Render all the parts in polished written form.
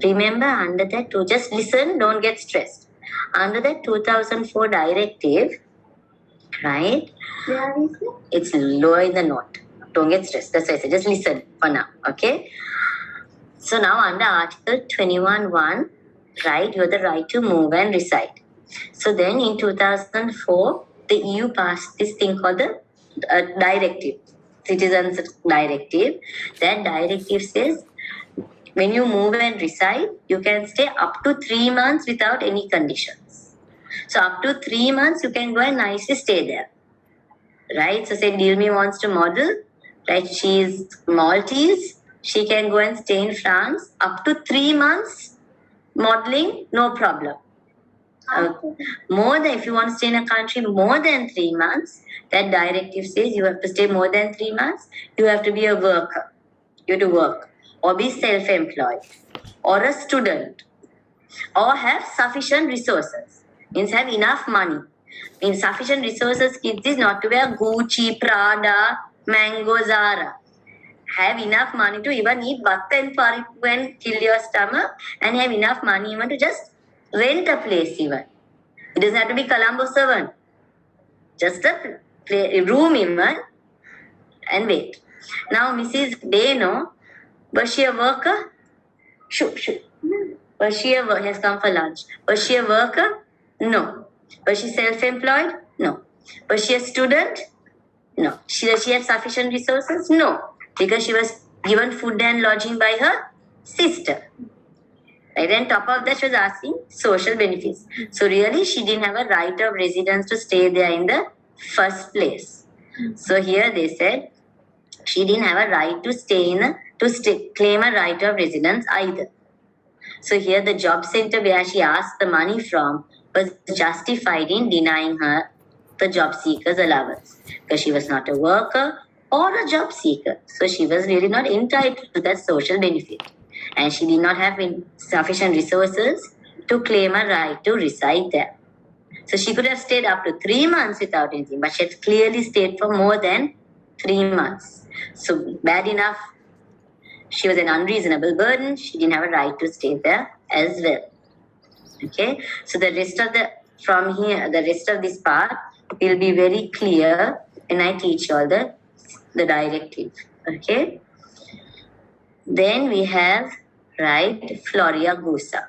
remember under that, to just listen, don't get stressed. Under that 2004 directive, right? Where is it? It's lower in the note. Don't get stressed. That's why I said just listen for now. Okay? So now under Article 21.1, right, you have the right to move and reside. So then in 2004, the EU passed this thing called the directive, Citizenship Directive. That directive says when you move and reside, you can stay up to 3 months without any conditions. So up to 3 months, you can go and nicely stay there. Right? So say Dilmi wants to model, right? She is Maltese. She can go and stay in France up to 3 months modeling, no problem. More than, if you want to stay in a country more than 3 months, that directive says you have to stay more than 3 months. You have to be a worker. You have to work or be self-employed or a student or have sufficient resources. Means have enough money. Means sufficient resources kids is not to wear Gucci, Prada, Mango, Zara. Have enough money to even eat bhatta and paripu and kill your stomach, and have enough money even to just rent a place even. It doesn't have to be Colombo 7. Just a room even, and wait. Now Mrs. Deno, was she a worker? Was she has come for lunch. Was she a worker? No. Was she self-employed? No. Was she a student? No. Does she have sufficient resources? No. Because she was given food and lodging by her sister. Right? And top of that, she was asking social benefits. So really, she didn't have a right of residence to stay there in the first place. So here they said she didn't have a right to claim a right of residence either. So here the job center where she asked the money from was justified in denying her the job seeker's allowance because she was not a worker or a job seeker. So she was really not entitled to that social benefit. And she did not have sufficient resources to claim a right to reside there. So she could have stayed up to 3 months without anything, but she had clearly stayed for more than 3 months. So bad enough, she was an unreasonable burden. She didn't have a right to stay there as well. Okay, so the rest of this part will be very clear when I teach you all the directive. Okay. Then we have, right, Floria Gusa.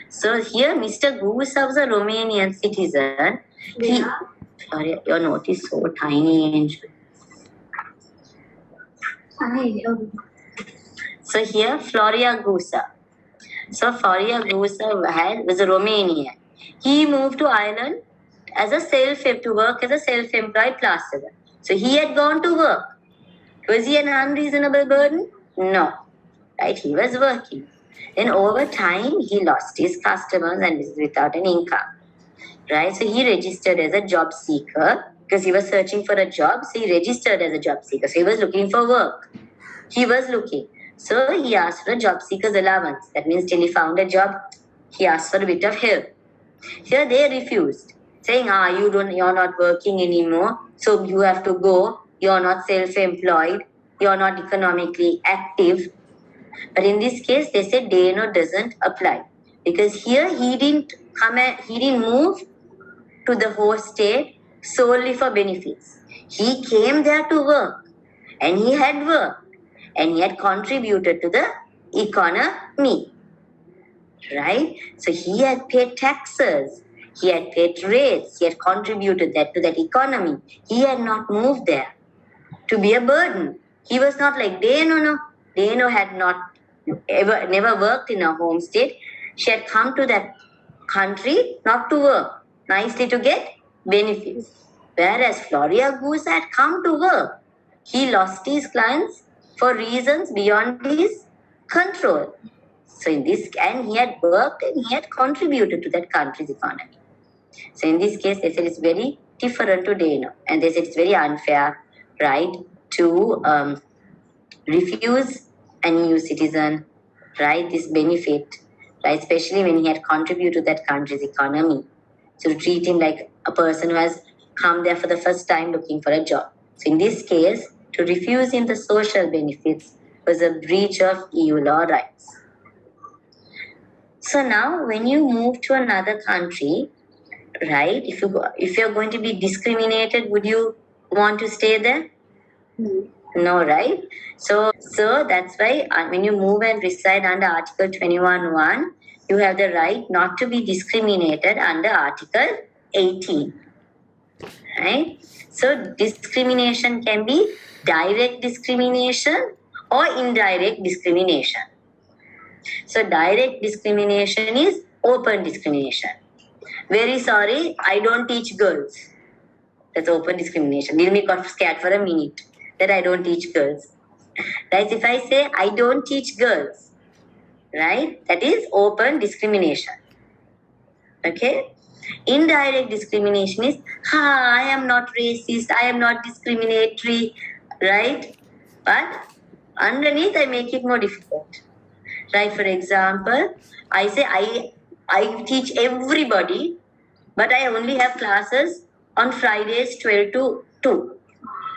So here, Mr. Gusa was a Romanian citizen. Floria, your note is so tiny, Angel. So here, Floria Gusa. So Floria Gusa was a Romanian. He moved to Ireland to work as a self-employed plasterer. So he had gone to work. Was he an unreasonable burden? No. Right? He was working. Then over time, he lost his customers and was without an income. Right? So he registered as a job seeker because he was searching for a job. So he registered as a job seeker. So he was looking for work. He was looking. So he asked for a job seeker's allowance. That means till he found a job, he asked for a bit of help. Here they refused, saying, you're not working anymore, so you have to go. You're not self-employed. You're not economically active. But in this case, they said Deno doesn't apply because here he didn't move to the host state solely for benefits. He came there to work, and he had worked, and he had contributed to the economy. Right? So he had paid taxes, he had paid rates, he had contributed to that economy. He had not moved there to be a burden. He was not like Deno. No. Deno had never worked in her home state. She had come to that country not to work, nicely to get benefits. Whereas Floria Gusa had come to work. He lost his clients for reasons beyond his control. So and he had worked and he had contributed to that country's economy. So in this case, they said it's very different to Deno. And they said it's very unfair, right, to refuse an EU citizen, right, this benefit, right, especially when he had contributed to that country's economy. So to treat him like a person who has come there for the first time looking for a job. So in this case, to refuse him the social benefits was a breach of EU law rights. So now when you move to another country, right, if you're going to be discriminated, would you want to stay there? No, right? So that's why when you move and reside under Article 21(1), you have the right not to be discriminated under Article 18. Right? So discrimination can be direct discrimination or indirect discrimination. So direct discrimination is open discrimination. Very sorry, I don't teach girls. That's open discrimination. Nilmi got scared for a minute that I don't teach girls. Right? If I say I don't teach girls, right? That is open discrimination. Okay? Indirect discrimination is, I am not racist, I am not discriminatory, right? But underneath, I make it more difficult. Right? For example, I say I teach everybody, but I only have classes on Fridays 12 to 2.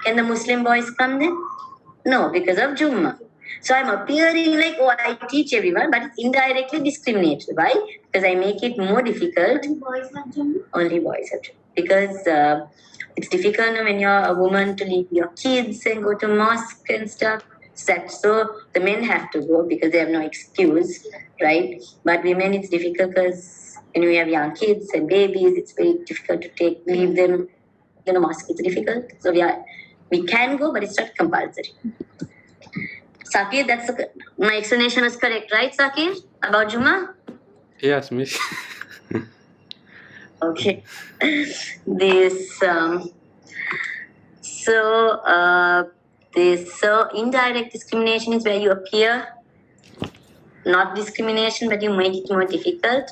Can the Muslim boys come then? No, because of Jummah. So I'm appearing like, I teach everyone, but it's indirectly discriminatory. Why? Because I make it more difficult. Only boys have Jummah? Only boys have Jummah. Because it's difficult when you're a woman to leave your kids and go to mosque and stuff. So the men have to go because they have no excuse, right? But women, it's difficult because when we have young kids and babies, it's very difficult to leave them in a mosque. It's difficult. So we can go, but it's not compulsory. Sakir, my explanation was correct, right, Sakir? About Jummah? Yes, Miss. Okay. So indirect discrimination is where you appear not discrimination, but you make it more difficult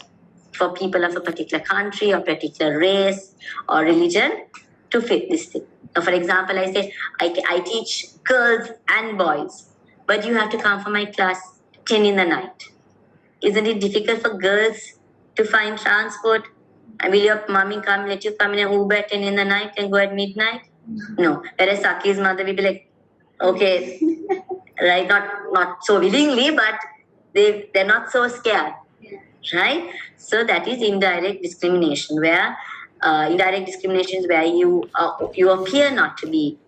for people of a particular country or particular race or religion to fit this thing. Now, for example, I say I teach girls and boys, but you have to come for my class 10 in the night. Isn't it difficult for girls to find transport? Will your mommy let you come in an Uber at 10 in the night and go at midnight? No. Whereas Saki's mother will be like, okay, right? Not so willingly, but they're not so scared, right? So that is indirect discrimination, where indirect discrimination is where you appear not to be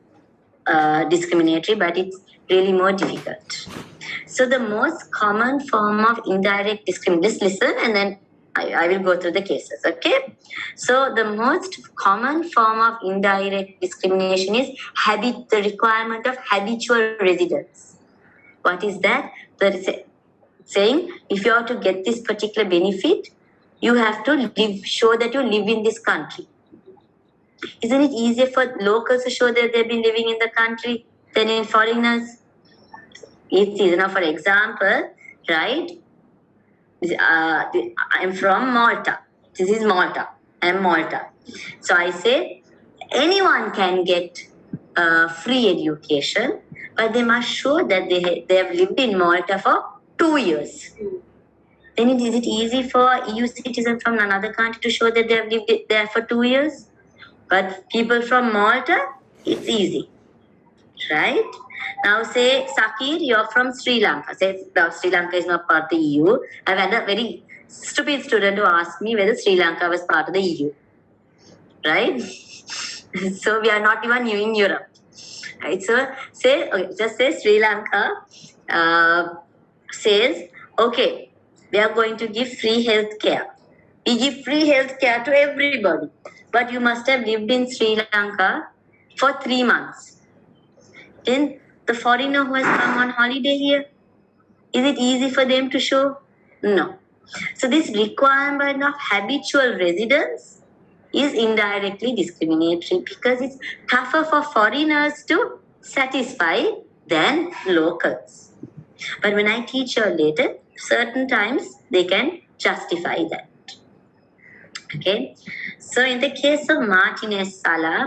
discriminatory, but it's really more difficult. So the most common form of indirect discrimination, just listen and then I will go through the cases, okay? So the most common form of indirect discrimination is the requirement of habitual residence. What is that? Saying if you are to get this particular benefit, you have to show that you live in this country. Isn't it easier for locals to show that they've been living in the country than in foreigners? It's easy. Now, for example, right? I'm from Malta. This is Malta. I'm Malta. So I say anyone can get free education, but they must show that they have lived in Malta for 2 years. Then is it easy for EU citizens from another country to show that they have lived there for 2 years? But people from Malta, it's easy, right? Now say, Sakir, you're from Sri Lanka. Say, Sri Lanka is not part of the EU. I've had a very stupid student who asked me whether Sri Lanka was part of the EU, right? So we are not even in Europe, right? So just say Sri Lanka says, okay, we are going to give free health care. We give free health care to everybody, but you must have lived in Sri Lanka for 3 months. Then the foreigner who has come on holiday here, is it easy for them to show? No. So this requirement of habitual residence is indirectly discriminatory because it's tougher for foreigners to satisfy than locals. But when I teach you later, certain times they can justify that. Okay, so in the case of Martinez Sala,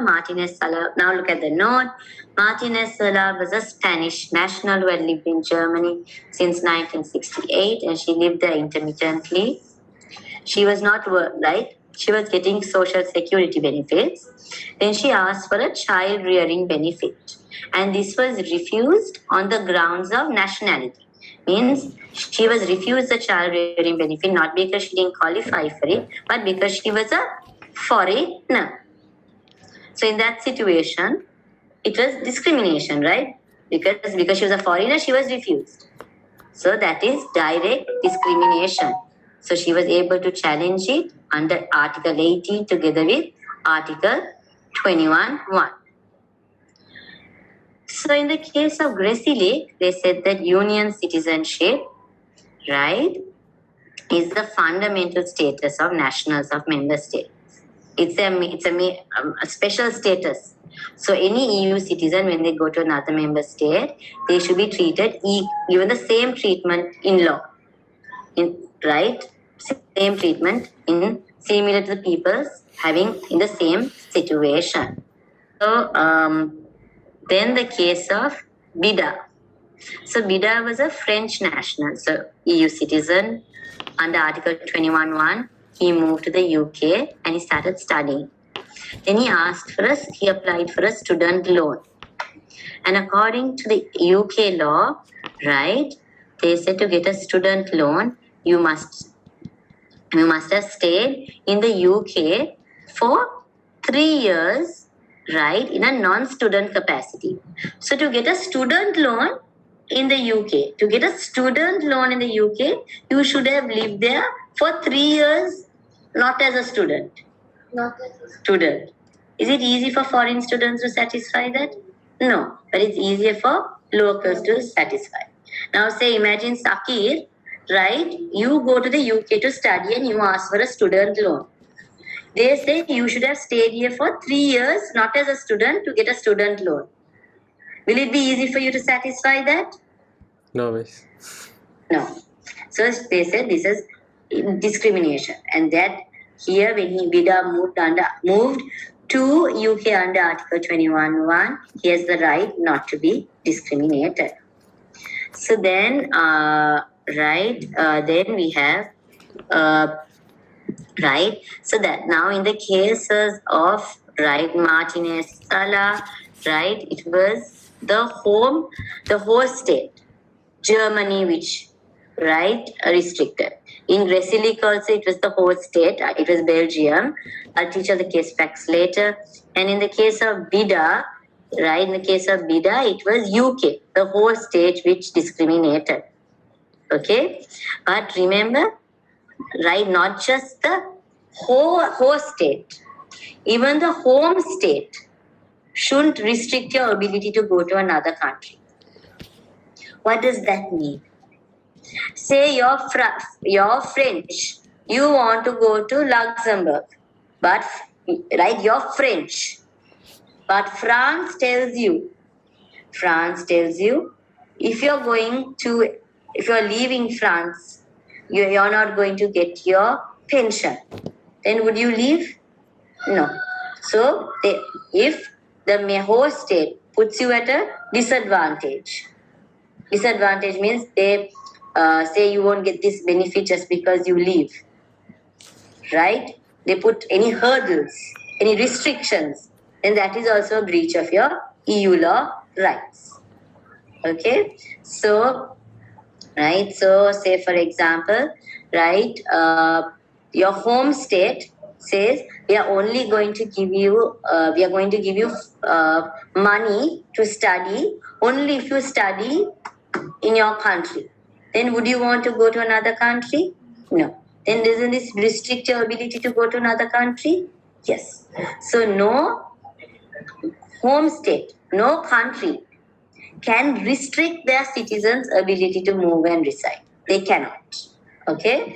now look at the note. Martinez Sala was a Spanish national who had lived in Germany since 1968 and she lived there intermittently. She was not right? She was getting social security benefits. Then she asked for a child rearing benefit and this was refused on the grounds of nationality. Means she was refused the child rearing benefit not because she didn't qualify for it, but because she was a foreigner. So in that situation, it was discrimination, right? Because she was a foreigner, she was refused. So that is direct discrimination. So she was able to challenge it under Article 18 together with Article 21.1. So in the case of Gracie Lake, they said that union citizenship, right, is the fundamental status of nationals of member states. It's a special status. So any EU citizen, when they go to another member state, they should be treated given the same treatment in law, right? Same treatment in similar to the peoples having in the same situation. So then the case of Bida. So Bida was a French national, so EU citizen. Under Article 21.1, he moved to the UK and he started studying. Then he applied for a student loan. And according to the UK law, right, they said to get a student loan, you must have stayed in the UK for 3 years, right, in a non-student capacity. So to get a student loan in the UK, you should have lived there for 3 years, not as a student. Student. Is it easy for foreign students to satisfy that? No, but it's easier for locals to satisfy. Now say, imagine Sakir, right? You go to the UK to study and you ask for a student loan. They say you should have stayed here for 3 years, not as a student, to get a student loan. Will it be easy for you to satisfy that? No. No. So they said this is discrimination, and that here when Bida moved to UK under Article 21.1, he has the right not to be discriminated. So then, then we have, right, so that now in the cases of, right, Martinez Sala, right, it was the host state, Germany, which, right, restricted. In Gressilic also, it was the host state, it was Belgium. I'll teach you the case facts later. And in the case of Bida, right, it was UK, the host state which discriminated. Okay? But remember, right, not just the host state, even the home state shouldn't restrict your ability to go to another country. What does that mean? Say you're French, you want to go to Luxembourg, but, right, you're French, but France tells you, if you're leaving France, you're not going to get your pension, then would you leave? No. So if the host state puts you at a disadvantage means they say you won't get this benefit just because you leave, right? They put any hurdles, any restrictions, then that is also a breach of your EU law rights. Okay? So, right, so say for example, right, your home state says we are going to give you money to study only if you study in your country. Then would you want to go to another country? No. Then doesn't this restrict your ability to go to another country? Yes. So no home state, no country can restrict their citizens' ability to move and reside. They cannot. Okay?